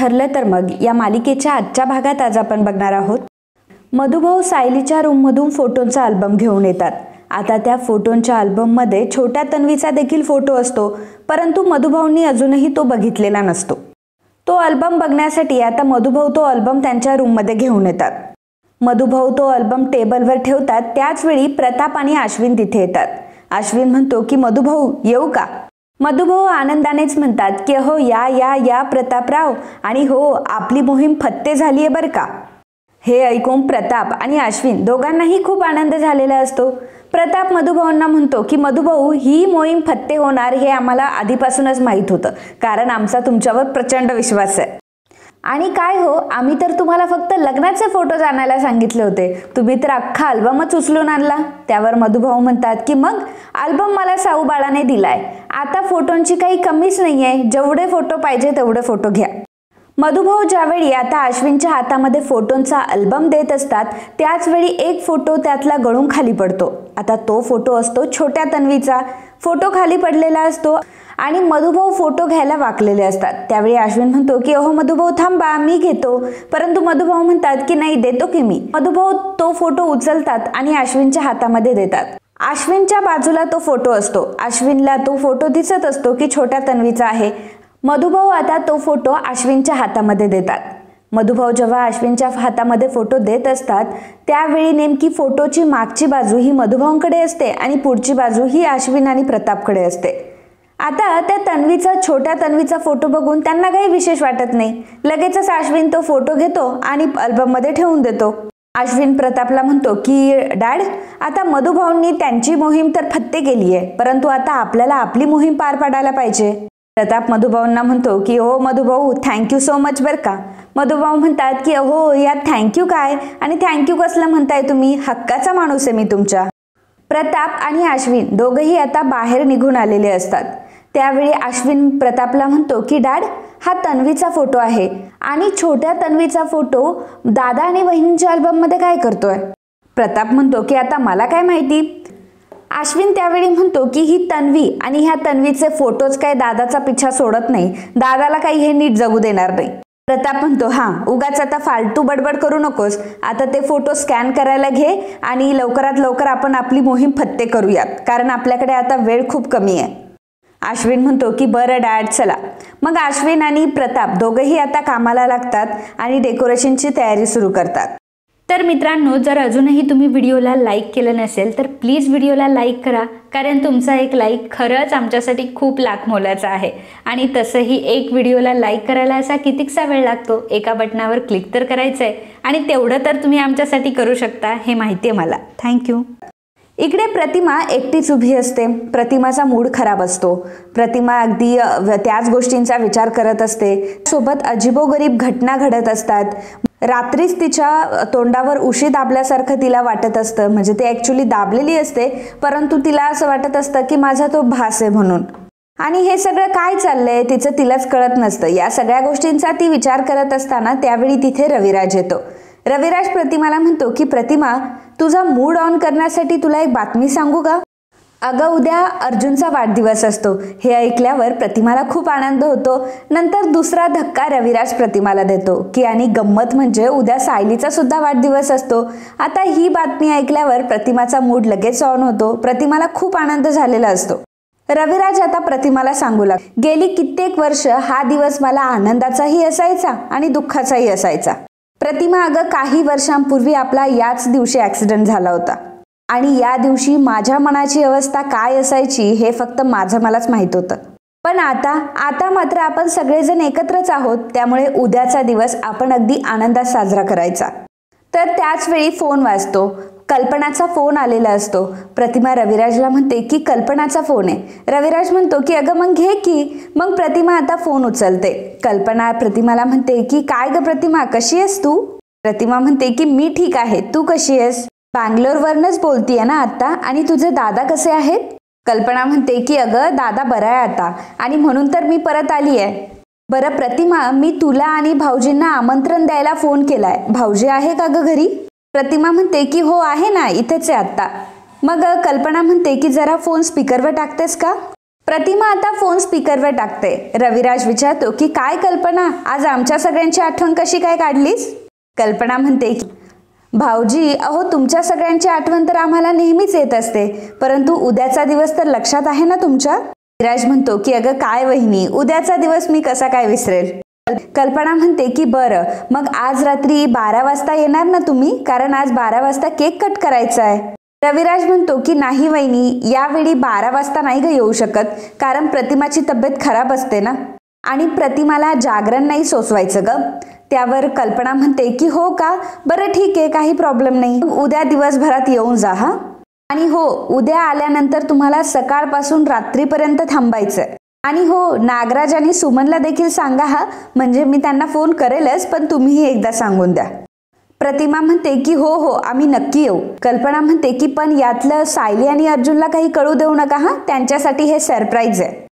ठरलं तर मग या मालिकेच्या आजच्या भागात आज आपण बघणार आहोत. मधुभाऊ सायलीच्या रूममधून फोटोंचा अल्बम घेऊन येतात. आता त्या फोटोंच्या अल्बममध्ये छोट्या तन्वीचा देखील फोटो असतो, परंतु मधुभाऊंनी अजूनही तो बघितलेला नसतो. तो अल्बम बघण्यासाठी आता मधुभाऊ तो अल्बम त्यांच्या रूममध्ये घेऊन येतात. मधुभाऊ तो अल्बम टेबलवर ठेवतात. त्याच वेळी प्रताप आणि अश्विन तिथे येतात. अश्विन म्हणतो की मधुभाऊ येऊ का? मधुभाऊ आनंदानेच म्हणतात की हो या या या प्रतापराव, आणि हो आपली मोहीम फत्ते झालीये बरं का. हे ऐकून प्रताप आणि अश्विन दोघांनाही खूप आनंद झालेला असतो. प्रताप मधुभाऊंना म्हणतो की मधुभाऊ ही मोहीम फत्ते होणार हे आम्हाला आधीपासूनच माहीत होतं, कारण आमचा तुमच्यावर प्रचंड विश्वास आहे. आणि काय हो, आम्ही तर तुम्हाला फक्त लग्नाचे फोटोज आणायला सांगितले होते, तुम्ही तर अख्खा अल्बमच उचलून आणला. त्यावर मधुभाऊ म्हणतात की मग अल्बम मला साऊ बाळाने दिलाय, आता फोटोंची काही कमीच नाहीये, जेवढे फोटो पाहिजे तेवढे फोटो घ्या. मधुभाऊ ज्यावेळी आता अश्विनच्या हातामध्ये फोटोंचा अल्बम देत असतात, त्याच वेळी एक फोटो त्यातला गळून खाली पडतो. आता तो फोटो असतो छोट्या तन्वीचा. फोटो खाली पडलेला असतो आणि मधुभाऊ फोटो घ्यायला वाकलेले असतात. त्यावेळी अश्विन म्हणतो की अहो मधुभाऊ थांबा, मी घेतो. परंतु मधुभाऊ म्हणतात की नाही, देतो की मी. मधुभाऊ तो फोटो उचलतात आणि अश्विनच्या हातामध्ये देतात. अश्विनच्या बाजूला तो फोटो असतो. अश्विनला तो फोटो दिसत असतो की छोट्या तन्वीचा आहे. मधुभाऊ आता तो फोटो अश्विनच्या हातामध्ये देतात. मधुभाऊ जेव्हा अश्विनच्या हातामध्ये फोटो देत असतात, त्यावेळी नेमकी फोटोची मागची बाजू ही मधुभाऊंकडे असते आणि पुढची बाजू ही अश्विन आणि प्रतापकडे असते. आता त्या छोट्या तन्वीचा फोटो बघून त्यांना काही विशेष वाटत नाही. लगेचच अश्विन तो फोटो घेतो आणि अल्बममध्ये ठेवून देतो. अश्विन प्रतापला म्हणतो की डॅड, आता मधुभाऊंनी त्यांची मोहीम तर फत्ते केली आहे, परंतु आता आपल्याला आपली मोहीम पार पाडायला पाहिजे. प्रताप मधुभाऊंना म्हणतो की हो मधुभाऊ, थँक्यू सो मच बरं का. मधुभाऊ म्हणतात की हो यात थँक्यू काय, आणि थँक्यू कसलं म्हणताय तुम्ही, हक्काचा माणूस आहे मी तुमच्या. प्रताप आणि अश्विन दोघंही आता बाहेर निघून आलेले असतात. त्यावेळी अश्विन प्रतापला म्हणतो की डॅड, हा तन्वीचा फोटो आहे आणि छोट्या तन्वीचा फोटो दादा आणि वहिनींच्या अल्बममध्ये काय करतोय? प्रताप म्हणतो की आता मला काय माहिती. अश्विन त्यावेळी म्हणतो की ही तन्वी आणि ह्या तन्वीचे फोटोज काय दादाचा पिछा सोडत नाही, दादाला काही हे नीट जगू देणार नाही. प्रताप म्हणतो उगाच आता फालतू बडबड करू नकोस, आता ते फोटो स्कॅन करायला घे आणि लवकरात लवकर आपण आपली मोहीम फत्ते करूयात, कारण आपल्याकडे आता वेळ खूप कमी आहे. अश्विन म्हणतो की बरं डॅड, चला. मग अश्विन आणि प्रताप दोघंही आता कामाला लागतात आणि डेकोरेशनची तयारी सुरू करतात. तर मित्रांनो, जर अजूनही तुम्ही व्हिडिओला लाईक केलं नसेल तर प्लीज व्हिडिओला लाईक करा, कारण तुमचा एक लाईक खरंच आमच्यासाठी खूप लाख मोलाचा आहे. आणि तसंही एक व्हिडिओला लाईक करायला असा कितीकसा वेळ लागतो, एका बटनावर क्लिक तर करायचं आहे, आणि तेवढं तर तुम्ही आमच्यासाठी करू शकता हे माहिती आहे मला. थँक्यू. इकडे प्रतिमा एकटीच उभी असते. प्रतिमाचा मूड खराब असतो. प्रतिमा अगदी त्याच गोष्टींचा विचार करत असते. सोबत अजिबोगरीब घटना घडत असतात. रात्रीच तिच्या तोंडावर उशी दाबल्यासारखं तिला वाटत असतं, म्हणजे ते ॲक्च्युली दाबलेली असते, परंतु तिला असं वाटत असतं की माझा तो भास आहे म्हणून. आणि हे सगळं काय चाललंय तिचं तिलाच कळत नसतं. या सगळ्या गोष्टींचा ती विचार करत असताना त्यावेळी तिथे रविराज येतो. रविराज प्रतिमाला म्हणतो की प्रतिमा, तुझा मूड ऑन करण्यासाठी तुला एक बातमी सांगू का? अगं, उद्या अर्जुनचा वाढदिवस असतो. हे ऐकल्यावर प्रतिमाला खूप आनंद होतो. नंतर दुसरा धक्का रविराज प्रतिमाला देतो की आणि गंमत म्हणजे उद्या सायलीचा सुद्धा वाढदिवस असतो. आता ही बातमी ऐकल्यावर प्रतिमाचा मूड लगेच ऑन होतो. प्रतिमाला खूप आनंद झालेला असतो. रविराज आता प्रतिमाला सांगू लागला, गेली कित्येक वर्ष हा दिवस मला आनंदाचाही असायचा आणि दुःखाचाही असायचा. प्रतिमा, अगं काही वर्षांपूर्वी आपला याच दिवशी ॲक्सिडेंट झाला होता, आणि या दिवशी माझ्या मनाची अवस्था काय असायची हे फक्त मलाच माहीत होतं. पण आता मात्र आपण सगळेजण एकत्रच आहोत, त्यामुळे उद्याचा दिवस आपण अगदी आनंदात साजरा करायचा. तर त्याच वेळी फोन वाजतो. कल्पनाचा फोन आलेला असतो. प्रतिमा रविराजला म्हणते की कल्पनाचा फोन आहे. रविराज म्हणतो की अगं मग घे की. मग प्रतिमा आता फोन उचलते. कल्पना प्रतिमाला म्हणते की काय ग प्रतिमा, कशी आहेस तू? प्रतिमा म्हणते की मी ठीक आहे, तू कशी आहेस? बँगलोरवरनच बोलतीये ना आता, आणि तुझे दादा कसे आहेत? कल्पना म्हणते की अगं दादा बरा आहे आता, आणि म्हणून तर मी परत आली आहे. बरं प्रतिमा, मी तुला आणि भाऊजींना आमंत्रण द्यायला फोन केलाय, भाऊजी आहे का ग घरी? प्रतिमा म्हणते की हो आहे ना, इथेच आहे आत्ता. मग कल्पना म्हणते की जरा फोन स्पीकरवर टाकतेस का? प्रतिमा आता फोन स्पीकरवर टाकते. रविराज विचारतो की काय कल्पना, आज आमच्या सगळ्यांची आठवण कशी काय काढलीस? कल्पना म्हणते की भाऊजी, अहो तुमच्या सगळ्यांची आठवण तर आम्हाला नेहमीच येत असते, परंतु उद्याचा दिवस तर लक्षात आहे ना तुमच्या? रविराज म्हणतो की अगं काय वहिनी, उद्याचा दिवस मी कसा काय विसरेल? कल्पना म्हणते की बरं, मग आज रात्री 12 वाजता येणार ना तुम्ही, कारण आज 12 वाजता केक कट करायचा आहे. रविराज म्हणतो की नाही वहिनी, यावेळी 12 वाजता नाही ग येऊ शकत, कारण प्रतिमाची तब्येत खराब असते ना, आणि प्रतिमाला जागरण नाही सोसवायचं ग. त्यावर कल्पना म्हणते की हो का, बरं ठीक आहे, काही प्रॉब्लेम नाही, उद्या दिवसभरात येऊन जा हा. आणि हो, उद्या आल्यानंतर तुम्हाला सकाळपासून रात्रीपर्यंत थांबायचंय. आणि हो, नागराज आणि सुमनला देखील सांगा हा, म्हणजे मी त्यांना फोन करेलच, पण तुम्हीही एकदा सांगून द्या. प्रतिमा म्हणते की हो हो, आम्ही नक्की येऊ. कल्पना म्हणते की पण यातलं सायली आणि अर्जुनला काही कळू देऊ नका हा, त्यांच्यासाठी हे सरप्राईज आहे.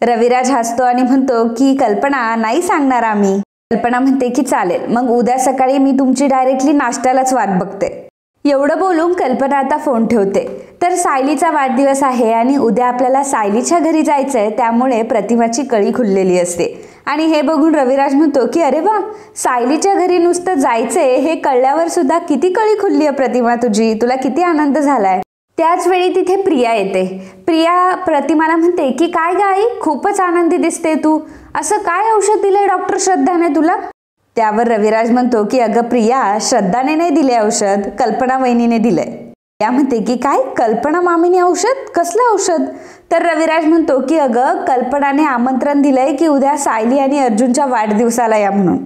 रविराज हसतो आणि म्हणतो की कल्पना, नाही सांगणार आम्ही. कल्पना म्हणते की चालेल, मग उद्या सकाळी मी तुमची डायरेक्टली नाश्त्यालाच वाट बघते. एवढं बोलून कल्पना आता फोन ठेवते. तर सायलीचा वाढदिवस आहे आणि उद्या आपल्याला सायलीच्या घरी जायचंय, त्यामुळे प्रतिमाची कळी खुललेली असते. आणि हे बघून रविराज म्हणतो की अरे वा, सायलीच्या घरी नुसतं जायचंय हे कळल्यावर सुद्धा किती कळी खुलली आहे प्रतिमा तुझी, तुला किती आनंद झालाय. त्याच वेळी तिथे प्रिया येते. प्रिया प्रतिमाला म्हणते की काय ग आई, खूपच आनंदी दिसते तू, असं काय औषध दिलंय डॉक्टर श्रद्धाने तुला? त्यावर रविराज म्हणतो की अगं प्रिया, श्रद्धाने नाही दिले औषध, कल्पना वहिनीने दिलंय. त्या म्हणते की काय, कल्पना मामीने औषध, कसलं औषध? तर रविराज म्हणतो की अगं कल्पनाने आमंत्रण दिलंय की उद्या सायली आणि अर्जुनच्या वाढदिवसाला या म्हणून,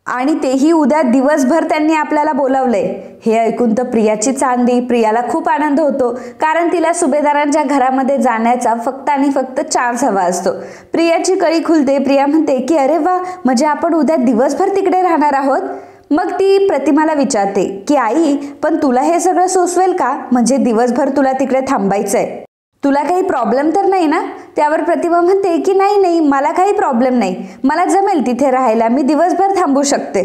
आणि तेही उद्या दिवसभर त्यांनी आपल्याला बोलावलंय. हे ऐकून तर प्रियाची चांदी. प्रियाला खूप आनंद होतो, कारण तिला सुभेदारांच्या घरामध्ये जाण्याचा फक्त आणि फक्त चान्स हवा असतो. प्रियाची कळी खुलते. प्रिया म्हणते की अरे वा, म्हणजे आपण उद्या दिवसभर तिकडे राहणार आहोत. मग ती प्रतिमाला विचारते की आई, पण तुला हे सगळं सोसवेल का, म्हणजे दिवसभर तुला तिकडे थांबायचंय, तुला काही प्रॉब्लेम तर नाही ना? त्यावर प्रतिमा म्हणते की नाही नाही, मला काही प्रॉब्लेम नाही, मला जमेल तिथे राहायला, मी दिवसभर थांबू शकते.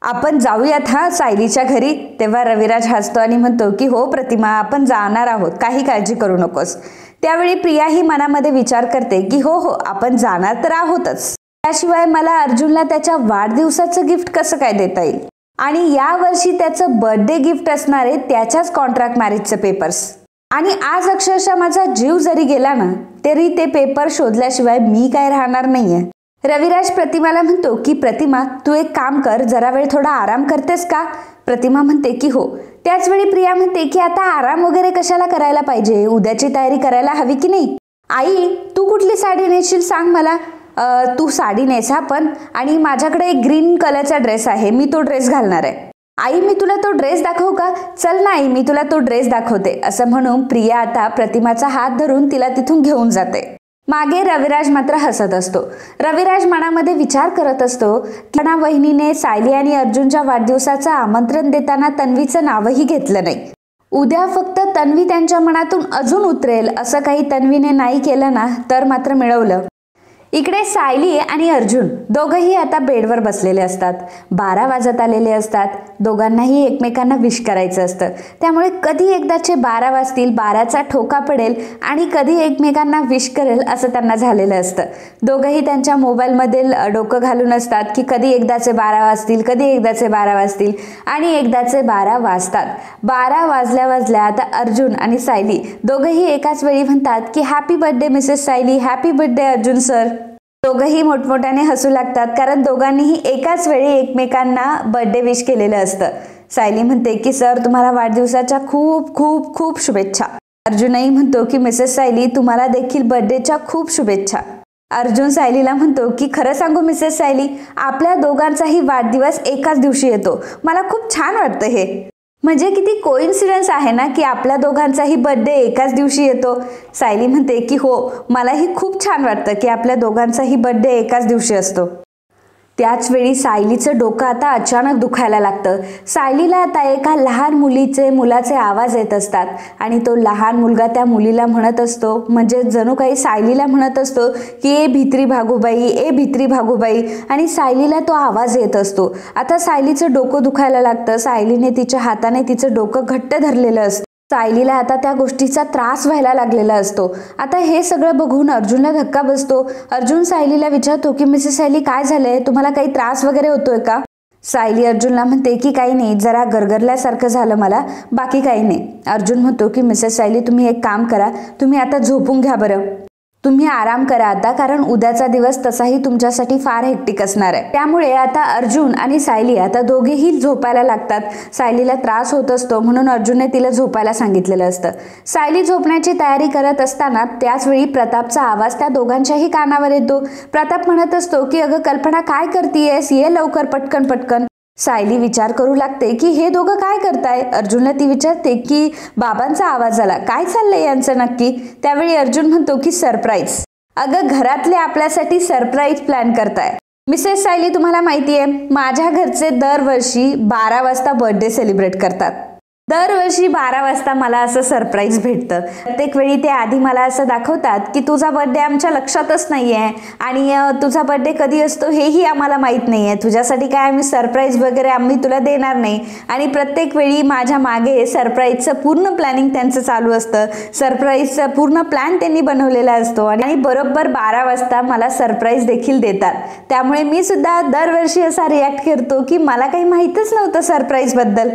आपण जाऊयात हा सायलीच्या घरी. तेव्हा रविराज हसतो आणि म्हणतो की हो प्रतिमा, आपण जाणार आहोत, काही काळजी करू नकोस. त्यावेळी प्रियाही मनामध्ये विचार करते की हो हो, आपण जाणार तर आहोतच, त्याशिवाय मला अर्जुनला त्याच्या वाढदिवसाचं गिफ्ट कसं काय देता येईल, आणि या वर्षी त्याचं बर्थडे गिफ्ट असणार आहे त्याच्याच कॉन्ट्रॅक्ट मॅरेजचे पेपर्स. आणि आज अक्षरशः माझा जीव जरी गेला ना, तरी ते पेपर शोधल्याशिवाय मी काय राहणार नाहीये. रविराज प्रतिमाला म्हणतो की प्रतिमा, तू एक काम कर, जरा वेळ थोडा आराम करतेस का? प्रतिमा म्हणते की हो. त्याच वेळी प्रिया म्हणते की आता आराम वगैरे कशाला करायला पाहिजे, उद्याची तयारी करायला हवी की नाही? आई, तू कुठली साडी नेसशील सांग मला. तू साडी नेसा पण, आणि माझ्याकडे एक ग्रीन कलरचा ड्रेस आहे, मी तो ड्रेस घालणार आहे. आई, मी तुला तो ड्रेस दाखवू का? चल ना आई, मी तुला तो ड्रेस दाखवते. असं म्हणून प्रिया आता प्रतिमाचा हात धरून तिला तिथून घेऊन जाते. मागे रविराज मात्र हसत असतो. रविराज मनामध्ये विचार करत असतो की वहिनीने सायली आणि अर्जुनच्या वाढदिवसाचं आमंत्रण देताना तन्वीचं नावही घेतलं नाही. उद्या फक्त तन्वी त्यांच्या मनातून अजून उतरेल असं काही तन्वीने नाही केलं ना, तर मात्र मिळवलं. इकडे सायली आणि अर्जुन दोघंही आता बेडवर बसलेले असतात. 12 वाजत आलेले असतात. दोघांनाही एकमेकांना विश करायचं असतं. त्यामुळे कधी एकदाचे 12 वाजतील, 12चा ठोका पडेल आणि कधी एकमेकांना विश करेल असं त्यांना झालेलं असतं. दोघंही त्यांच्या मोबाईलमधील डोकं घालून असतात की कधी एकदाचे 12 वाजतील, कधी एकदाचे 12 वाजतील, आणि एकदाचे 12 वाजतात. 12 वाजल्या आता अर्जुन आणि सायली दोघंही एकाच वेळी म्हणतात की happy birthday Mrs Sayali, happy birthday Arjun sir. दोघंही मोठमोठ्याने हसू लागतात, कारण दोघांनीही एकाच वेळी एकमेकांना बर्थडे विश केलेलं असतं. सायली म्हणते की सर, तुम्हाला वाढदिवसाच्या खूप खूप खूप शुभेच्छा. अर्जुनही म्हणतो की मिसेस सायली, तुम्हाला देखील बर्थडेच्या खूप शुभेच्छा. अर्जुन सायलीला म्हणतो की खरं सांगू मिसेस सायली, आपल्या दोघांचाही वाढदिवस एकाच दिवशी येतो. मला खूप छान वाटतं हे, म्हणजे किती कोइन्सिडन्स आहे ना की आपल्या दोघांचाही बर्थडे एकाच दिवशी येतो. सायली म्हणते की हो, मलाही खूप छान वाटतं की आपल्या दोघांचाही बर्थडे एकाच दिवशी असतो. त्याच वेळी सायलीचं डोकं आता अचानक दुखायला लागतं. सायलीला आता एका लहान मुलाचे आवाज येत असतात, आणि तो लहान मुलगा त्या मुलीला म्हणत असतो, म्हणजे जणू काही सायलीला म्हणत असतो की ए भित्री भागूबाई, ए भित्री भागूबाई, आणि सायलीला तो आवाज येत असतो. आता सायलीचं डोकं दुखायला लागतं. सायलीने तिच्या हाताने तिचं डोकं घट्ट धरलेलं असतं. सायलीला आता त्या गोष्टीचा त्रास व्हायला लागलेला असतो. आता हे सगळं बघून अर्जुनला धक्का बसतो. अर्जुन सायलीला विचारतो की मिसेस सायली, काय झालंय, तुम्हाला काही त्रास वगैरे होतोय का? सायली अर्जुनला म्हणते की काही नाही, जरा गरगरल्यासारखं झालं मला, बाकी काही नाही. अर्जुन म्हणतो की मिसेस सायली, तुम्ही एक काम करा, तुम्ही आता झोपून घ्या बरं, तुम्ही आराम करा आता, कारण उद्याचा दिवस तसाही तुमच्यासाठी फार हेक्टिक असणार आहे. त्यामुळे आता अर्जुन आणि सायली आता दोघेही झोपायला लागतात. सायलीला त्रास होत असतो म्हणून अर्जुनने तिला झोपायला सांगितलेलं असतं. सायली झोपण्याची तयारी करत असताना त्याच वेळी प्रतापचा आवाज त्या दोघांच्याही कानावर येतो. प्रताप म्हणत असतो की अगं कल्पना, काय करतीयेस, ये लवकर, पटकन पटकन. सायली विचार करू लागते की हे दोघं काय करताय. अर्जुनला ती विचारते की बाबांचा आवाज आला, काय चाललंय यांचं नक्की. त्यावेळी अर्जुन म्हणतो की सरप्राईज. अगं घरातले आपल्यासाठी सरप्राईज प्लॅन करताय. मिसेस सायली, तुम्हाला माहितीये माझ्या घरचे दरवर्षी 12 वाजता बर्थडे सेलिब्रेट करतात. दरवर्षी 12 वाजता मला असं सरप्राईज भेटतं. प्रत्येक वेळी ते आधी मला असं दाखवतात की तुझा बर्थडे आमच्या लक्षातच नाहीये आणि तुझा बर्थडे कधी असतो हेही आम्हाला माहीत नाहीये, तुझ्यासाठी काय आम्ही सरप्राईज वगैरे आम्ही तुला देणार नाही. आणि प्रत्येक वेळी माझ्या मागे सरप्राईजचं पूर्ण प्लॅनिंग त्यांचं चालू असतं. सरप्राईजचा पूर्ण प्लॅन त्यांनी बनवलेला असतो आणि बरोबर 12 वाजता मला सरप्राईज देखील देतात. त्यामुळे मी सुद्धा दरवर्षी असा रिॲक्ट करतो की मला काही माहीतच नव्हतं सरप्राईज बद्दल.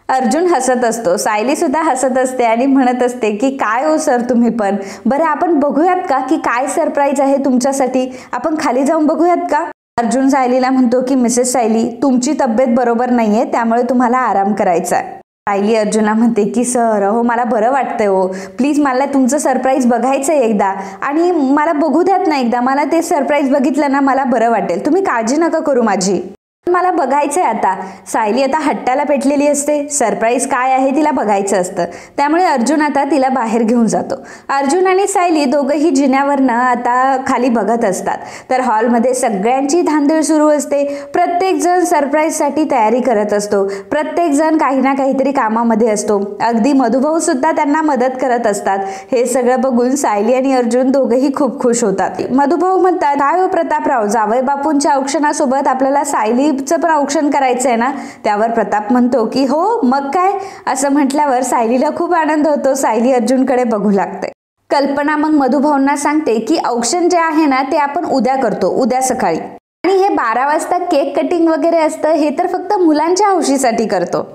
अर्जुन हसत असतो. सायली सुद्धा हसत असते आणि म्हणत असते की काय हो सर तुम्ही पण, बरं आपण बघूयात का की काय सरप्राईज आहे तुमच्यासाठी, आपण खाली जाऊन बघूयात का. अर्जुन सायलीला म्हणतो की मिसेस सायली, तुमची तब्येत बरोबर नाहीये, त्यामुळे तुम्हाला आराम करायचा आहे. सायली अर्जुनला म्हणते की सर, हो मला बरं वाटतंय, हो प्लीज मला तुमचं सरप्राईज बघायचं आहे एकदा, आणि मला बघू द्यात ना एकदा, मला ते सरप्राईज बघितलं ना मला बरं वाटेल, तुम्ही काळजी नका करू माझी, मला बघायचंय आता. सायली आता हट्टाला पेटलेली असते. सरप्राईज काय आहे तिला बघायचं असतं. त्यामुळे अर्जुन आता तिला बाहेर घेऊन जातो. अर्जुन आणि सायली दोघंही जिन्यावरनं आता खाली बघत असतात. तर हॉलमध्ये सगळ्यांची धांदळ सुरू असते. प्रत्येक जण सरप्राईजसाठी तयारी करत असतो. प्रत्येक जण काही ना काहीतरी कामामध्ये असतो. अगदी मधुभाऊ सुद्धा त्यांना मदत करत असतात. हे सगळं बघून सायली आणि अर्जुन दोघंही खूप खुश होतात. मधुभाऊ म्हणतात, काय हो प्रतापराव, जावई बापूंच्या औक्षणासोबत आपल्याला सायली पण औक्षण करायचंय ना. त्यावर प्रताप म्हणतो की हो मग काय. असं म्हटल्यावर सायलीला खूप आनंद होतो. सायली अर्जुनकडे बघू लागते. कल्पना मग मधुभाऊंना सांगते की औक्षण जे आहे ना ते आपण उद्या करतो, उद्या सकाळी, आणि हे 12 वाजता केक कटिंग वगैरे असतं हे तर फक्त मुलांच्या हौशीसाठी करतो.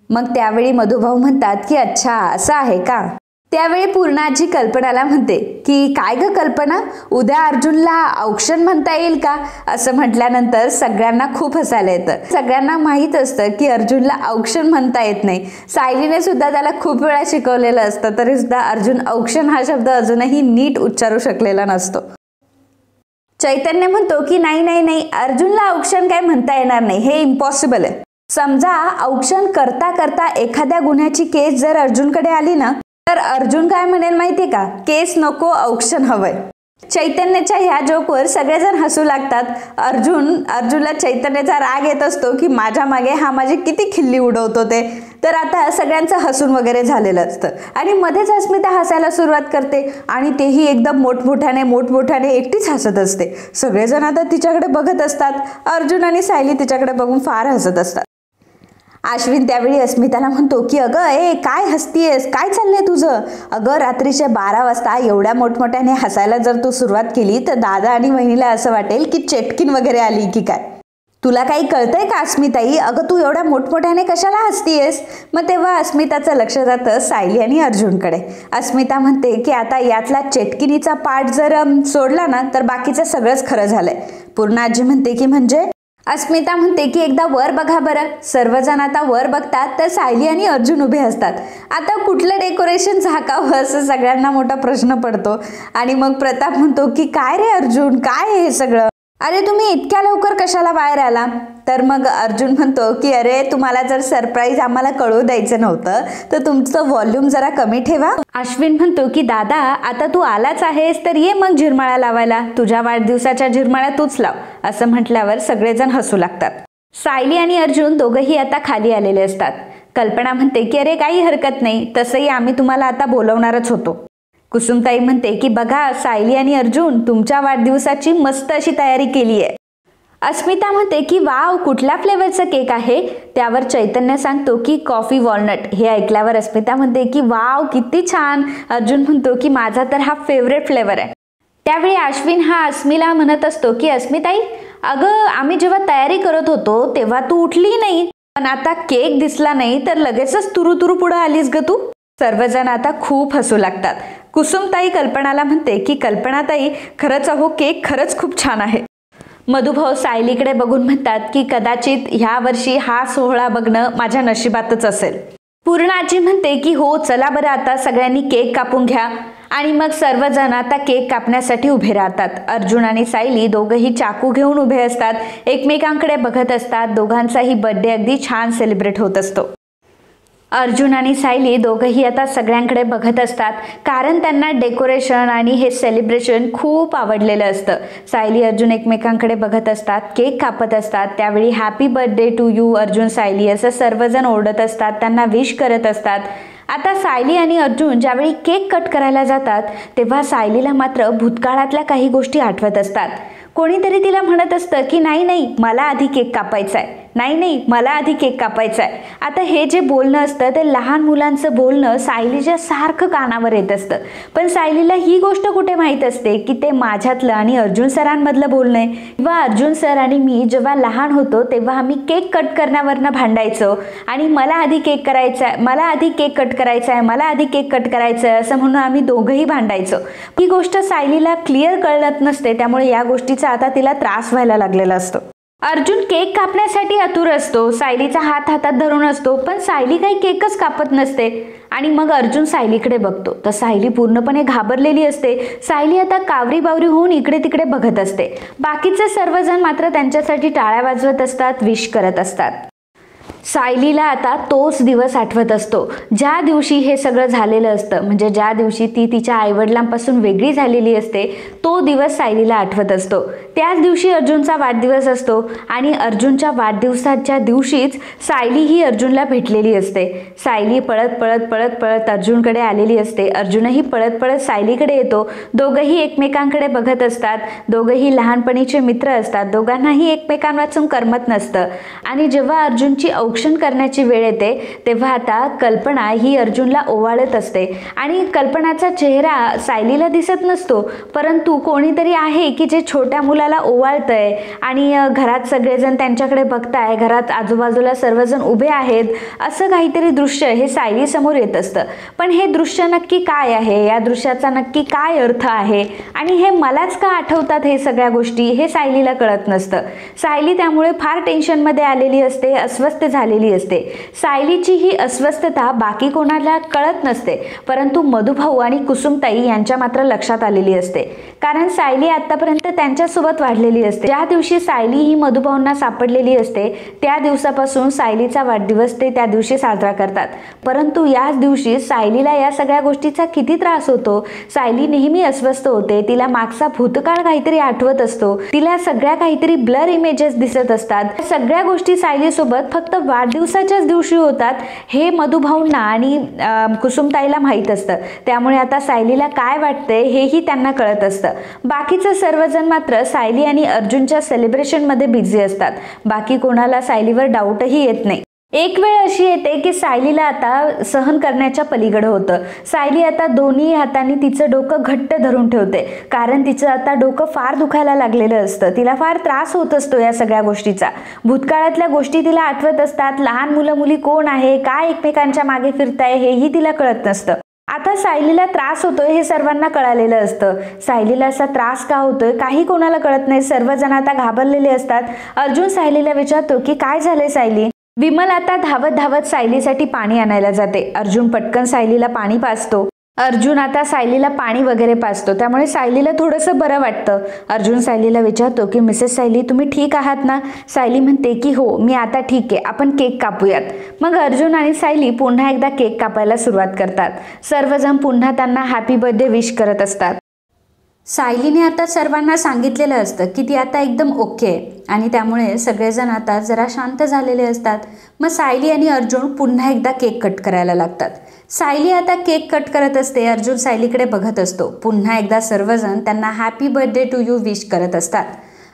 मग त्यावेळी मधुभाऊ म्हणतात की अच्छा असं आहे का. त्यावेळी पूर्णाजी कल्पनाला म्हणते की काय ग कल्पना, उद्या अर्जुनला औक्षण म्हणता येईल का. असं म्हटल्यानंतर सगळ्यांना खूप हसायला येतं. सगळ्यांना माहीत असतं की अर्जुनला औक्षण म्हणता येत नाही. सायलीने सुद्धा त्याला खूप वेळा शिकवलेलं असतं, तरी सुद्धा अर्जुन औक्षण हा शब्द अजूनही नीट उच्चारू शकलेला नसतो. चैतन्य म्हणतो की नाही नाही नाही, अर्जुनला औक्षण काय म्हणता येणार नाही, हे इम्पॉसिबल आहे. समजा औक्षण करता करता एखाद्या गुन्ह्याची केस जर अर्जुनकडे आली ना, तर अर्जुन काय म्हणेल माहितीये का, केस नको औक्षण हवंय. चैतन्याच्या ह्या जोकवर सगळेजण हसू लागतात. अर्जुनला चैतन्याचा राग येत असतो की माझ्या मागे हा माझी किती खिल्ली उडवतो ते. तर आता सगळ्यांचं हसून वगैरे झालेलं असतं आणि मध्येच अस्मिता हसायला सुरुवात करते आणि तेही एकदम मोठमोठ्याने एकटीच हसत असते. सगळेजण आता तिच्याकडे बघत असतात. अर्जुन आणि सायली तिच्याकडे बघून फार हसत असतात. अश्विन त्यावेळी अस्मिताला म्हणतो की अगं ए काय हसतीयेस, काय चाललंय तुझं. अगं रात्रीच्या 12 वाजता एवढ्या मोठमोठ्याने हसायला जर तू सुरुवात केली तर दादा आणि वहिनीला असं वाटेल की चेटकीन वगैरे आली की काय. तुला काही कळतंय का अस्मिताई, अगं तू एवढ्या मोठमोठ्याने कशाला हसतीयेस. मग तेव्हा अस्मिताचं लक्ष जातं सायली आणि अर्जुनकडे. अस्मिता म्हणते की आता यातला चेटकिनीचा पार्ट जर सोडला ना तर बाकीचं सगळंच खरं झालंय. पूर्णाजी म्हणते की म्हणजे. अस्मिता म्हणते की एकदा वर बघा बरं. सर्वजण आता वर बघतात तर सायली आणि अर्जुन उभे असतात. आता कुठलं डेकोरेशन झाकावं असं सगळ्यांना मोठा प्रश्न पडतो. आणि मग प्रताप म्हणतो की काय रे अर्जुन, काय हे सगळं, अरे तुम्ही इतक्या लवकर कशाला बाहेर आला. तर मग अर्जुन म्हणतो की अरे तुम्हाला जर सरप्राईज आम्हाला कळू द्यायचं नव्हतं तर तुमचं व्हॉल्यूम जरा कमी ठेवा. अश्विन म्हणतो की दादा आता तू आलाच आहेस तर ये मग झिरमळा लावायला, तुझ्या वाढदिवसाच्या झिरमळा तूच लाव. असं म्हटल्यावर सगळेजण हसू लागतात. सायली आणि अर्जुन दोघंही आता खाली आलेले असतात. कल्पना म्हणते की अरे काही हरकत नाही, तसंही आम्ही तुम्हाला आता बोलवणारच होतो. कुसुमताई म्हणते की बघा सायली आणि अर्जुन तुमच्या वाढदिवसाची मस्त अशी तयारी केली आहे. अस्मिता म्हणते की वाव, कुठल्या फ्लेवरचा केक आहे? त्यावर चैतन्य सांगतो की कॉफी वॉलनट. हे ऐकल्यावर अस्मिता म्हणते की वाव, किती छान. अर्जुन म्हणतो की माझा तर हा फेवरेट फ्लेवर आहे. त्यावेळी अश्विन हा अस्मीला म्हणत असतो की अस्मिताई, अगं आम्ही जेव्हा तयारी करत होतो तेव्हा तू उठली नाही, पण आता केक दिसला नाही तर लगेचच तुरू पुढे आलीस ग तू. सर्वजण आता खूप हसू लागतात. कुसुमताई कल्पनाला म्हणते की कल्पनाताई, खरंच अहो केक खरंच खूप छान आहे. मधुभाऊ सायलीकडे बघून म्हणतात की कदाचित ह्या वर्षी हा सोहळा बघणं माझ्या नशिबातच असेल. पूर्ण आजी म्हणते की हो, चला बरं आता सगळ्यांनी केक कापून घ्या. आणि मग सर्वजण आता केक कापण्यासाठी उभे राहतात. अर्जुन आणि सायली दोघंही चाकू घेऊन उभे असतात, एकमेकांकडे बघत असतात. दोघांचाही बर्थडे अगदी छान सेलिब्रेट होत असतो. अर्जुन आणि सायली दोघंही आता सगळ्यांकडे बघत असतात, कारण त्यांना डेकोरेशन आणि हे सेलिब्रेशन खूप आवडलेलं असतं. सायली अर्जुन एकमेकांकडे बघत असतात, केक कापत असतात. त्यावेळी happy birthday to you Arjun Sayali असं सर्वजण ओरडत असतात, त्यांना विश करत असतात. आता सायली आणि अर्जुन ज्यावेळी केक कट करायला जातात तेव्हा सायलीला मात्र भूतकाळातल्या काही गोष्टी आठवत असतात. कोणीतरी तिला म्हणत असतं की नाही, मला आधी केक कापायचा आहे, नाही, मला आधी केक कापायचा आहे. आता हे जे बोलणं असतं ते लहान मुलांचं बोलणं सायलीच्या सारखं कानावर येत असतं. पण सायलीला ही गोष्ट कुठे माहीत असते की ते माझ्यातलं आणि अर्जुन सरांमधलं बोलणं आहे. किंवा अर्जुन सर आणि मी जेव्हा लहान होतो तेव्हा आम्ही केक कट करण्यावरनं भांडायचो आणि मला आधी केक करायचा आहे, मला आधी केक कट करायचा आहे, मला आधी केक कट करायचं आहे असं म्हणून आम्ही दोघंही भांडायचो. ही गोष्ट सायलीला क्लिअर कळत नसते, त्यामुळे या गोष्टीचा आता तिला त्रास व्हायला लागलेला असतो. अर्जुन केक कापण्यासाठी आतुर असतो, सायलीचा हात हातात धरून असतो, पण सायली काही केकच कापत नसते. आणि मग अर्जुन सायलीकडे बघतो तर सायली पूर्णपणे घाबरलेली असते. सायली आता कावरी बावरी होऊन इकडे तिकडे बघत असते. बाकीचे सर्वजण मात्र त्यांच्यासाठी टाळ्या वाजवत असतात, विश करत असतात. सायलीला आता तोच दिवस आठवत असतो ज्या दिवशी हे सगळं झालेलं असतं, म्हणजे ज्या दिवशी ती तिच्या आईवडिलांपासून वेगळी झालेली असते. तो दिवस सायलीला आठवत असतो. त्याच दिवशी अर्जुनचा वाढदिवस असतो आणि अर्जुनच्या वाढदिवसाच्या दिवशीच सायली ही अर्जुनला भेटलेली असते. सायली पळत अर्जुनकडे आलेली असते. अर्जुनही पळत सायलीकडे येतो. दोघंही एकमेकांकडे बघत असतात. दोघंही लहानपणीचे मित्र असतात. दोघांनाही एकमेकांवाचून करमत नसतं. आणि जेव्हा अर्जुनची औक्षण करण्याची वेळ येते तेव्हा आता कल्पना ही अर्जुनला ओवाळत असते आणि कल्पनाचा चेहरा सायलीला दिसत नसतो, परंतु कोणीतरी आहे की जे छोट्या मुलाला ओवाळतंय आणि घरात सगळेजण त्यांच्याकडे बघताय, घरात आजूबाजूला सर्वजण उभे आहेत, असं काहीतरी दृश्य हे सायली समोर येत असतं. पण हे दृश्य नक्की काय आहे, या दृश्याचा नक्की काय अर्थ आहे आणि हे मलाच का आठवतात हे सगळ्या गोष्टी, हे सायलीला कळत नसतं. सायली त्यामुळे फार टेन्शनमध्ये आलेली असते, अस्वस्थ झालेली असते. सायलीची ही अस्वस्थता बाकी कोणाला कळत नसते, परंतु मधुभाऊ आणि कुसुमताई यांच्या मात्र लक्षात आलेली असते. कारण सायली आतापर्यंत त्यांच्यासोबत वाढलेली असते. ज्या दिवशी सायली ही मधुभाऊंना सापडलेली असते त्या दिवसापासून सायलीचा वाढदिवस ते त्या दिवशी साजरा करतात. परंतु याच दिवशी सायलीला या सगळ्या गोष्टीचा किती त्रास होतो. सायली नेहमी अस्वस्थ होते. तिला मागचा भूतकाळ काहीतरी आठवत असतो. तिला सगळ्या काहीतरी ब्लर इमेजेस दिसत असतात. सगळ्या गोष्टी सायलीसोबत फक्त वाढदिवसाच्याच दिवशी होतात हे मधुभाऊंना आणि कुसुमताईला माहीत असतं. त्यामुळे आता सायलीला काय वाटतंय हेही त्यांना कळत असतं. बाकीचे सर्वजण मात्र सायली आणि अर्जुनच्या सेलिब्रेशनमध्ये बिझी असतात. बाकी कोणाला सायलीवर डाऊटही येत नाही. एक वेळ अशी येते की सायलीला आता सहन करण्याच्या पलीकडे होतं. सायली आता दोन्ही हातांनी तिचं डोकं घट्ट धरून ठेवते, कारण तिचं आता डोकं फार दुखायला लागलेलं असतं. तिला फार त्रास होत असतो या सगळ्या गोष्टीचा. भूतकाळातल्या गोष्टी तिला आठवत असतात. लहान मुलं मुली कोण आहे, काय एकमेकांच्या मागे फिरताय हेही तिला कळत नसतं. आता सायलीला त्रास होतोय हे सर्वांना कळालेलं असतं. सायलीला असा त्रास का होतोय काही कोणाला कळत नाही. सर्वजण आता घाबरलेले असतात. अर्जुन सायलीला विचारतो की काय झालंय सायली. विमल आता धावत सायलीसाठी पाणी आणायला जाते. अर्जुन पटकन सायलीला पाणी पाजतो. अर्जुन आता सायलीला पाणी वगैरे पाजतो, त्यामुळे सायलीला थोडंसं बरं वाटतं. अर्जुन सायलीला विचारतो की मिसेस सायली तुम्ही ठीक आहात ना. सायली म्हणते की हो मी आता ठीक आहे, आपण केक कापूयात. मग अर्जुन आणि सायली पुन्हा एकदा केक कापायला सुरुवात करतात. सर्वजण पुन्हा त्यांना हॅपी बर्थडे विश करत असतात. सायलीने आता सर्वांना सांगितलेलं असतं की ती आता एकदम ओके आहे आणि त्यामुळे सगळेजण आता जरा शांत झालेले असतात. मग सायली आणि अर्जुन पुन्हा एकदा केक कट करायला लागतात. सायली आता केक कट करत असते. अर्जुन सायलीकडे बघत असतो. पुन्हा एकदा सर्वजण त्यांना happy birthday to you wish करत असतात.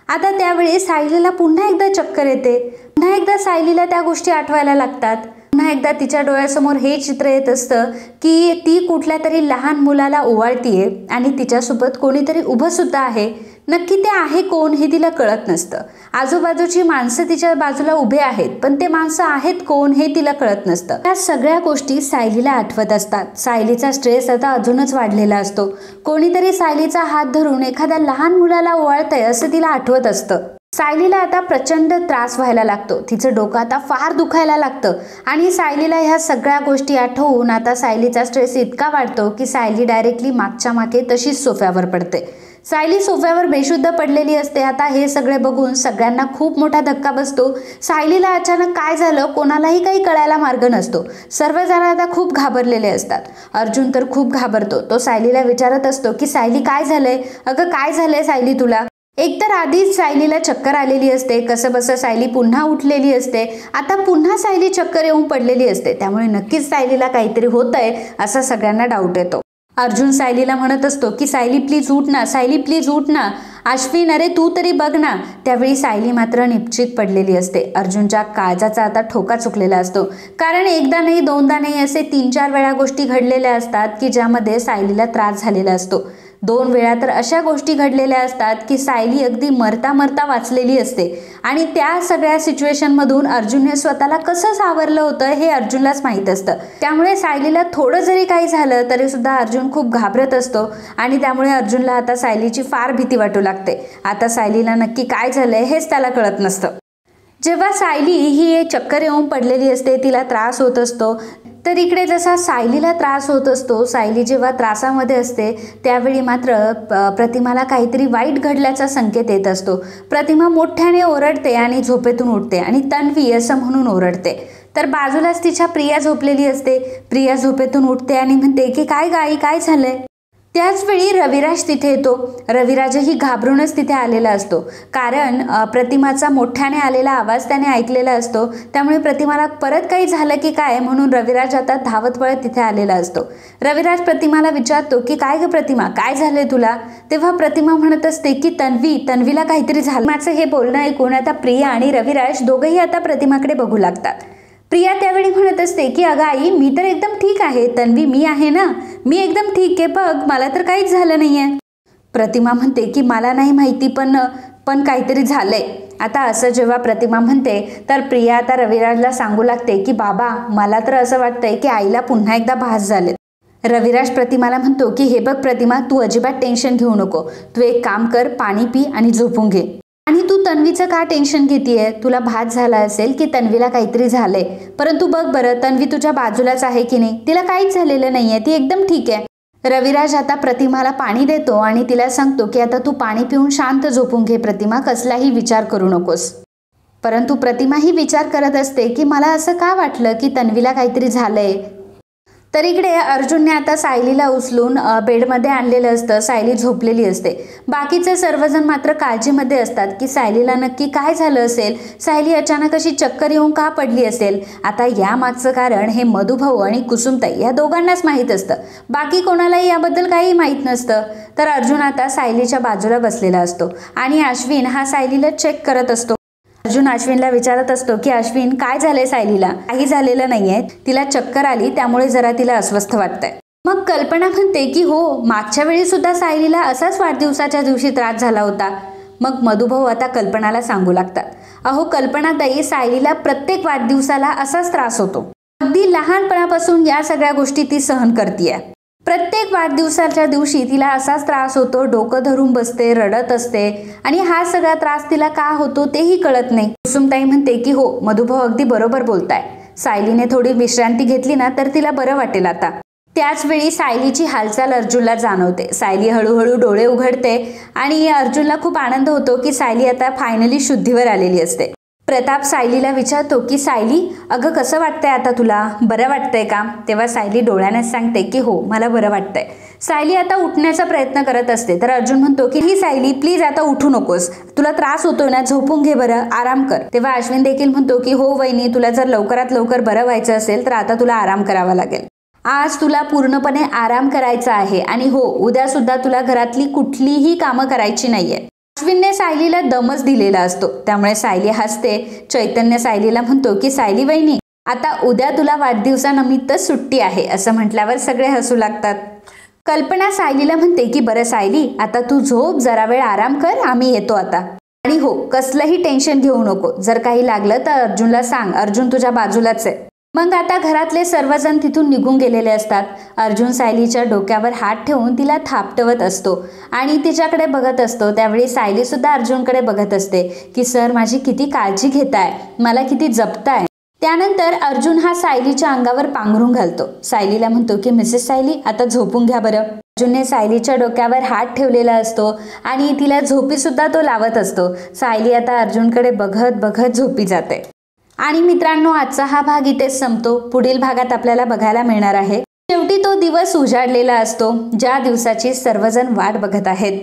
आता त्यावेळी सायलीला पुन्हा एकदा चक्कर येते. पुन्हा एकदा सायलीला त्या गोष्टी आठवायला लागतात. पुन्हा एकदा तिच्या डोळ्यासमोर हे चित्र येत असतं की ती कुठल्या तरी लहान मुलाला ओवाळतीये आणि तिच्यासोबत कोणीतरी उभं सुद्धा आहे. नक्की ते आहे कोण हे तिला कळत नसतं. आजूबाजूची माणसं तिच्या बाजूला उभे आहेत, पण ते माणसं आहेत कोण हे तिला कळत नसतं. या सगळ्या गोष्टी सायलीला आठवत असतात. सायलीचा स्ट्रेस आता अजूनच वाढलेला असतो. कोणीतरी सायलीचा हात धरून एखाद्या लहान मुलाला ओवाळतंय असं तिला आठवत असतं. सायलीला आता प्रचंड त्रास व्हायला लागतो. तिचं डोकं आता फार दुखायला लागतं आणि सायलीला ह्या सगळ्या गोष्टी आठवून आता सायलीचा स्ट्रेस इतका वाढतो की सायली डायरेक्टली मागच्या मागे तशीच सोफ्यावर पडते. सायली सोफ्यावर बेशुद्ध पडलेली असते. आता हे सगळे बघून सगळ्यांना खूप मोठा धक्का बसतो. सायलीला अचानक काय झालं कोणालाही काही कळायला मार्ग नसतो. सर्वजण आता खूप घाबरलेले असतात. अर्जुन तर खूप घाबरतो. तो सायलीला विचारत असतो की सायली काय झालंय, अगं काय झालंय सायली तुला. एकतर आधीच सायलीला चक्कर आलेली असते. कसं बसं सायली पुन्हा उठलेली असते. आता पुन्हा सायली चक्कर येऊन पडलेली असते. त्यामुळे नक्कीच सायलीला काहीतरी होतंय असा सगळ्यांना डाऊट येतो. अर्जुन सायलीला म्हणत असतो की सायली प्लीज उठ ना, सायली प्लीज उठ ना. अश्विन अरे तू तरी बघ ना. त्यावेळी सायली मात्र निश्चित पडलेली असते. अर्जुनच्या काळजाचा आता ठोका चुकलेला असतो. कारण एकदा नाही दोनदा नाही असे 3-4 वेळा गोष्टी घडलेल्या असतात की ज्यामध्ये सायलीला त्रास झालेला असतो. 2 वेळा तर अशा गोष्टी घडलेल्या असतात की सायली अगदी मरता मरता वाचलेली असते. आणि त्या सगळ्या सिच्युएशनमधून अर्जुनने स्वतःला कसं सावरलं होतं हे अर्जुनलाच माहीत असतं. त्यामुळे सायलीला थोडं जरी काही झालं तरी सुद्धा अर्जुन खूप घाबरत असतो आणि त्यामुळे अर्जुनला आता सायलीची फार भीती वाटू लागते. आता सायलीला नक्की काय झालंय हेच त्याला कळत नसतं. जेव्हा सायली ही चक्कर येऊन पडलेली असते, तिला त्रास होत असतो, तर इकडे जसा सायलीला त्रास होत असतो, सायली जेव्हा त्रासामध्ये असते त्यावेळी मात्र प्रतिमाला काहीतरी वाईट घडल्याचा संकेत येत असतो. प्रतिमा मोठ्याने ओरडते आणि झोपेतून उठते आणि तन्वी असं म्हणून ओरडते. तर बाजूलाच तिच्या प्रिया झोपलेली असते. प्रिया झोपेतून उठते आणि म्हणते की काय गाई काय झालंय. त्याचवेळी रविराज तिथे येतो. रविराजही घाबरूनच तिथे आलेला असतो. कारण प्रतिमाचा मोठ्याने आलेला आवाज त्याने ऐकलेला असतो. त्यामुळे प्रतिमाला परत काही झालं की काय म्हणून रविराज आता धावत पळत तिथे आलेला असतो. रविराज प्रतिमाला विचारतो की काय ग प्रतिमा काय झालंय तुला. तेव्हा प्रतिमा म्हणत असते की तन्वीला काहीतरी झालं. माझं हे बोलणं ऐकून आता प्रिया आणि रविराज दोघंही आता प्रतिमाकडे बघू लागतात. प्रिया त्यावेळी म्हणत असते की अगं आई मी तर एकदम ठीक आहे, तन्वी मी आहे ना, मी एकदम ठीक आहे बघ, मला तर काहीच झालं नाहीये. प्रतिमा म्हणते की मला नाही माहिती पण काहीतरी झालंय. आता असं जेव्हा प्रतिमा म्हणते तर प्रिया आता रविराजला सांगू लागते की बाबा मला तर असं वाटतंय की आईला पुन्हा एकदा भास झाले. रविराज प्रतिमाला म्हणतो की हे बघ प्रतिमा तू अजिबात टेन्शन घेऊ नको, तू एक काम कर पाणी पी आणि झोपून घे. आणि तू तन्वीचं का टेन्शन घेतीये. तुला भास झाला असेल की तन्वीला काहीतरी झालंय, परंतु बघ बरं तन्वी तुझ्या बाजूलाच आहे की नाही, तिला काहीच झालेलं नाहीये, ती एकदम ठीक आहे. रविराज आता प्रतिमाला पाणी देतो आणि तिला सांगतो की आता तू पाणी पिऊन शांत झोपून घे प्रतिमा, कसलाही विचार करू नकोस. परंतु प्रतिमा ही विचार करत असते की मला असं का वाटलं की तन्वीला काहीतरी झालंय. तर इकडे अर्जुनने आता सायलीला उचलून बेडमध्ये आणलेलं असतं. सायली झोपलेली असते. बाकीचे सर्वजण मात्र काळजीमध्ये असतात की सायलीला नक्की काय झालं असेल, सायली अचानक अशी चक्कर येऊन का पडली असेल. आता यामागचं कारण हे मधुभाऊ आणि कुसुमताई या दोघांनाच माहीत असतं. बाकी कोणालाही याबद्दल काही माहीत नसतं. तर अर्जुन आता सायलीच्या बाजूला बसलेला असतो आणि अश्विन हा सायलीला चेक करत असतो. अर्जुन अश्विनला विचारत असतो की अश्विन काय झालंय सायलीला. काही झालेलं नाहीये, तिला चक्कर आली त्यामुळे जरा तिला अस्वस्थ वाटतंय. मग कल्पना म्हणते की हो मागच्या वेळी सुद्धा सायलीला असाच वाढदिवसाच्या दिवशी त्रास झाला होता. मग मधुभाऊ आता कल्पनाला सांगू लागतात, अहो कल्पनाताई सायलीला प्रत्येक वाढदिवसाला असाच त्रास होतो. अगदी लहानपणापासून या सगळ्या गोष्टी ती सहन करतीये. प्रत्येक वाढदिवसाच्या दिवशी तिला असाच त्रास होतो, डोकं धरून बसते, रडत असते आणि हा सगळा त्रास तिला का होतो तेही कळत नाही. कुसुमताई म्हणते की हो मधुभाऊ अगदी बरोबर बोलताय, सायलीने थोडी विश्रांती घेतली ना तर तिला बरं वाटेल आता. त्याच वेळी सायलीची हालचाल अर्जुनला जाणवते. सायली हळूहळू डोळे उघडते आणि अर्जुनला खूप आनंद होतो की सायली आता फायनली शुद्धीवर आलेली असते. प्रताप सायलीला विचारतो की सायली अगं कसं वाटतंय आता तुला, बरं वाटतंय का. तेव्हा सायली डोळ्यानेच सांगते की हो मला बरं वाटतंय. सायली आता उठण्याचा प्रयत्न करत असते. तर अर्जुन म्हणतो की ही सायली प्लीज आता उठू नकोस, तुला त्रास होतोय ना, झोपून घे बरं, आराम कर. तेव्हा अश्विन देखील म्हणतो की हो वहिनी, तुला जर लवकरात लवकर बरं व्हायचं असेल तर आता तुला आराम करावा लागेल. आज तुला पूर्णपणे आराम करायचा आहे आणि हो उद्या सुद्धा तुला घरातली कुठलीही कामं करायची नाहीये. अश्विनने सायलीला दमच दिलेला असतो, त्यामुळे सायली हसते. चैतन्य सायलीला म्हणतो की सायली वहिनी, आता उद्या तुला वाढदिवसानिमित्त सुट्टी आहे असं म्हटल्यावर सगळे हसू लागतात. कल्पना सायलीला म्हणते की बरं सायली, आता तू झोप, जरा वेळ आराम कर, आम्ही येतो आता. आणि हो, कसलंही टेन्शन घेऊ नको, जर काही लागलं तर अर्जुनला सांग, अर्जुन तुझ्या बाजूलाच आहे. मग आता घरातले सर्वजण तिथून निघून गेलेले असतात. अर्जुन सायलीच्या डोक्यावर हात ठेवून तिला थापटवत असतो आणि तिच्याकडे बघत असतो. त्यावेळी सायली सुद्धा अर्जुनकडे बघत असते की सर माझी किती काळजी घेताय, मला किती जपताय. त्यानंतर अर्जुन हा सायलीच्या अंगावर पांघरून घालतो. सायलीला म्हणतो की मिसेस सायली, आता झोपून घ्या बरं. अर्जुनने सायलीच्या डोक्यावर हात ठेवलेला असतो आणि तिला झोपी सुद्धा तो लावत असतो. सायली आता अर्जुनकडे बघत बघत झोपी जाते. आणि मित्रांनो, आजचा हा भाग इथेच संपतो. पुढील भागात आपल्याला बघायला मिळणार आहे शेवटी तो दिवस उजाडलेला असतो ज्या दिवसाची सर्वजण वाट बघत आहेत.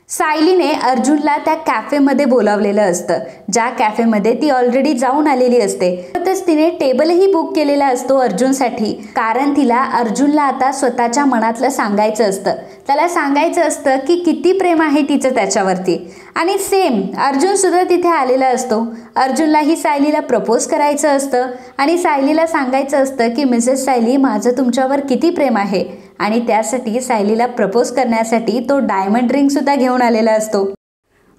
सायलीने अर्जुनला त्या कॅफेमध्ये बोलावलेलं असतं, ज्या कॅफेमध्ये ती ऑलरेडी जाऊन आलेली असते. तसंच तिने टेबलही बुक केलेला असतो अर्जुनसाठी, कारण तिला अर्जुनला आता स्वतःच्या मनातलं सांगायचं असतं. त्याला सांगायचं असतं की किती प्रेम आहे तिचं त्याच्यावरती. आणि सेम अर्जुन सुद्धा तिथे आलेला असतो. अर्जुनलाही सायलीला प्रपोज करायचं असतं आणि सायलीला सांगायचं असतं की मिसेस सायली, माझं तुमच्यावर किती प्रेम आहे. आणि त्यासाठी सायलीला प्रपोज करण्यासाठी तो डायमंड रिंग सुद्धा घेऊन आलेला असतो.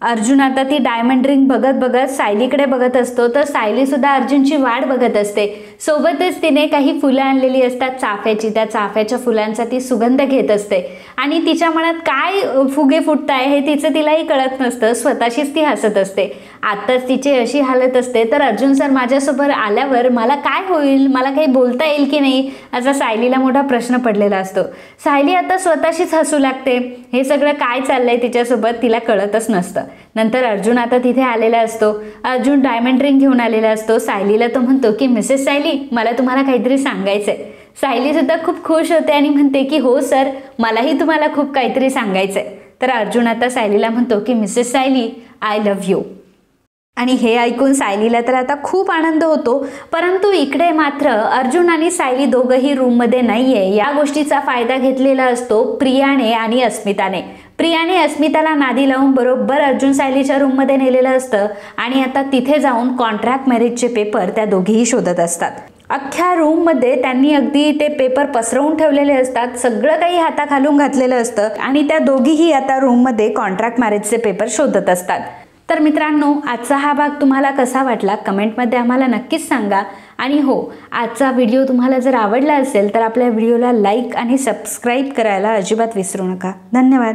अर्जुन आता ती डायमंड रिंग बघत बघत सायलीकडे बघत असतो, तर सायली सुद्धा अर्जुनची वाट बघत असते. सोबतच तिने काही फुलं आणलेली असतात चाफ्याची. त्या चाफ्याच्या फुलांचा ती सुगंध घेत असते आणि तिच्या मनात काय फुगे फुटताय हे तिलाही कळत नसतं. स्वतःशीच ती हसत असते. आत्ताच तिची अशी हालत असते तर अर्जुन सर माझ्यासोबत आल्यावर मला काय होईल, मला काही बोलता येईल की नाही, असा सायलीला मोठा प्रश्न पडलेला असतो. सायली आता स्वतःशीच हसू लागते. हे सगळं काय चाललंय तिच्यासोबत तिला कळतच नसतं. नंतर अर्जुन आता तिथे आलेला असतो. अर्जुन डायमंड रिंग घेऊन आलेला असतो. सायलीला तो म्हणतो की मिसेस सायली, मला तुम्हाला काहीतरी सांगायचंय. सायली सुद्धा खूप खुश होते आणि म्हणते की हो सर, मलाही तुम्हाला खूप काहीतरी सांगायचंय. तर अर्जुन आता सायलीला म्हणतो की Mrs Sayali, I love you. आणि हे ऐकून सायलीला तर आता खूप आनंद होतो. परंतु इकडे मात्र अर्जुन आणि सायली दोघंही रूममध्ये नाहीये. या गोष्टीचा फायदा घेतलेला असतो प्रियाने आणि अस्मिताने. प्रियाने अस्मिताला नादी लावून बरोबर अर्जुन सायलीच्या रूममध्ये नेलेलं असतं आणि आता तिथे जाऊन कॉन्ट्रॅक्ट मॅरेजचे पेपर त्या दोघीही शोधत असतात. अख्ख्या रूममध्ये त्यांनी अगदी ते पेपर पसरवून ठेवलेले असतात. सगळं काही हाताखालून घातलेलं असतं आणि त्या दोघीही आता रूममध्ये कॉन्ट्रॅक्ट मॅरेजचे पेपर शोधत असतात. तर मित्रांनो, आजचा हा भाग तुम्हाला कसा वाटला कमेंटमध्ये आम्हाला नक्कीच सांगा. आणि हो, आजचा व्हिडिओ तुम्हाला जर आवडला असेल तर आपल्या व्हिडिओला लाईक आणि सबस्क्राईब करायला अजिबात विसरू नका. धन्यवाद.